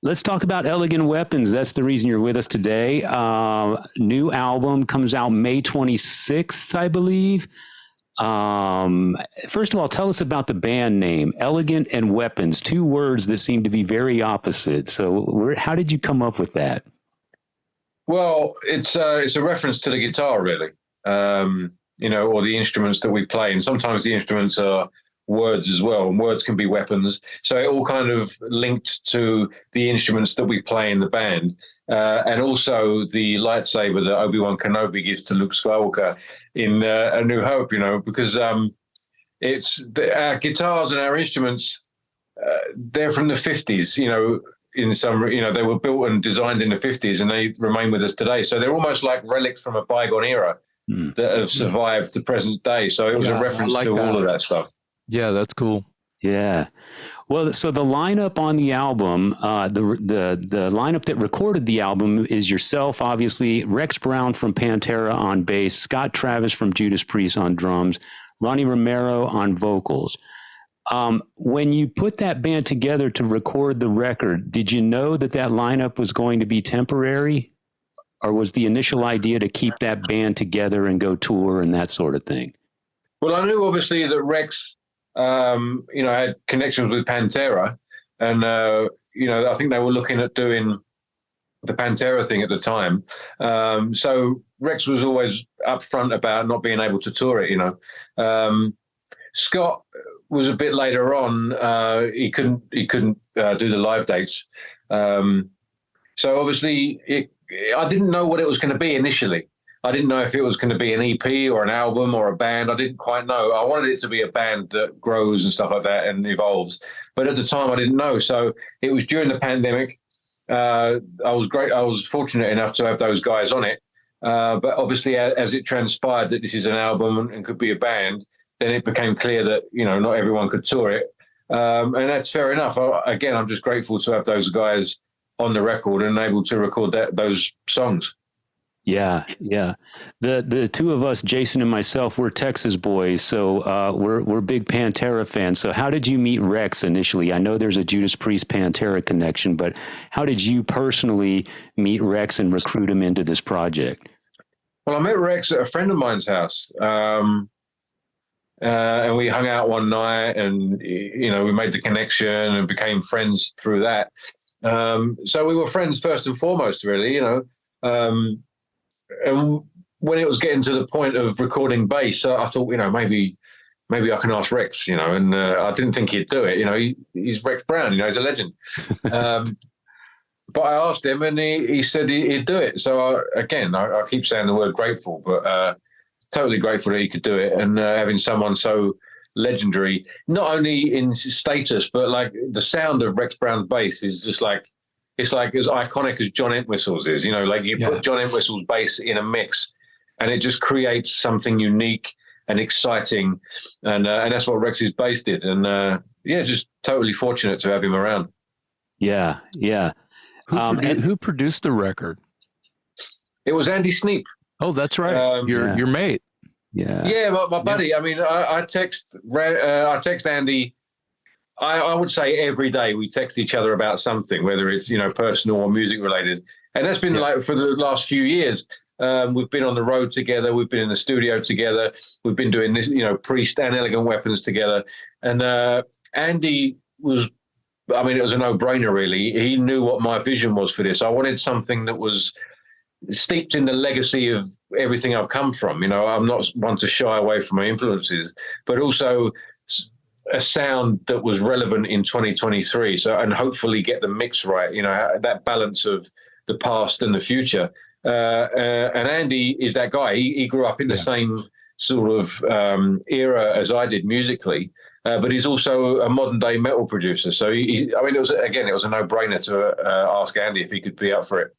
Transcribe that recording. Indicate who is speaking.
Speaker 1: Let's talk about Elegant Weapons. That's the reason you're with us today. New album comes out May 26th, I believe. First of all, tell us about the band name, Elegant and Weapons, two words that seem to be very opposite. So how did you come up with that?
Speaker 2: Well, it's a reference to the guitar, really, or the instruments that we play. And sometimes the instruments are words as well, and words can be weapons. So it all kind of linked to the instruments that we play in the band, and also the lightsaber that Obi-Wan Kenobi gives to Luke Skywalker in A New Hope. Because it's our guitars and our instruments. They're from the 50s. In some, they were built and designed in the 50s, and they remain with us today. So they're almost like relics from a bygone era that have survived to present day. So it was a reference to all of that stuff.
Speaker 3: Yeah, that's cool.
Speaker 1: Yeah. Well, so the lineup on the album, the lineup that recorded the album is yourself, obviously, Rex Brown from Pantera on bass, Scott Travis from Judas Priest on drums, Ronnie Romero on vocals. When you put that band together to record the record, did you know that lineup was going to be temporary? Or was the initial idea to keep that band together and go tour and that sort of thing?
Speaker 2: Well, I knew obviously that Rex, had connections with Pantera, and I think they were looking at doing the Pantera thing at the time. So Rex was always upfront about not being able to tour it. Scott was a bit later on. He couldn't do the live dates. So obviously, I didn't know what it was going to be initially. I didn't know if it was going to be an EP or an album or a band. I didn't quite know. I wanted it to be a band that grows and stuff like that and evolves. But at the time, I didn't know. So it was during the pandemic. I was fortunate enough to have those guys on it. But obviously, as it transpired that this is an album and could be a band, then it became clear that, not everyone could tour it. And that's fair enough. Again, I'm just grateful to have those guys on the record and able to record those songs.
Speaker 1: Yeah. The two of us, Jason and myself, we're Texas boys, so we're big Pantera fans. So how did you meet Rex initially? I know there's a Judas Priest Pantera connection, but how did you personally meet Rex and recruit him into this project?
Speaker 2: Well, I met Rex at a friend of mine's house, and we hung out one night, and we made the connection and became friends through that. So we were friends first and foremost, really, and when it was getting to the point of recording bass, I thought, maybe I can ask Rex, and I didn't think he'd do it. He's Rex Brown, he's a legend. But I asked him, and he said he'd do it. So I keep saying the word grateful, but totally grateful that he could do it, and having someone so legendary, not only in status, but like the sound of Rex Brown's bass is just like, it's like as iconic as John Entwistle's is, put John Entwistle's bass in a mix and it just creates something unique and exciting. And that's what Rex's bass did. And just totally fortunate to have him around.
Speaker 1: Yeah.
Speaker 3: Who produced the record?
Speaker 2: It was Andy Sneap.
Speaker 3: Oh, that's right. Your mate.
Speaker 2: Yeah, my buddy. Yeah. I mean, I text Andy. I would say every day we text each other about something, whether it's personal or music related, and that's been like for the last few years. We've been on the road together. We've been in the studio together. We've been doing this, Priest and Elegant Weapons together. And Andy was, it was a no-brainer, really. He knew what my vision was for this. I wanted something that was steeped in the legacy of everything I've come from. I'm not one to shy away from my influences, but also a sound that was relevant in 2023. So, and hopefully get the mix right, that balance of the past and the future. And Andy is that guy. He grew up in the same sort of era as I did musically, but he's also a modern day metal producer. So it was a no-brainer to ask Andy if he could be up for it.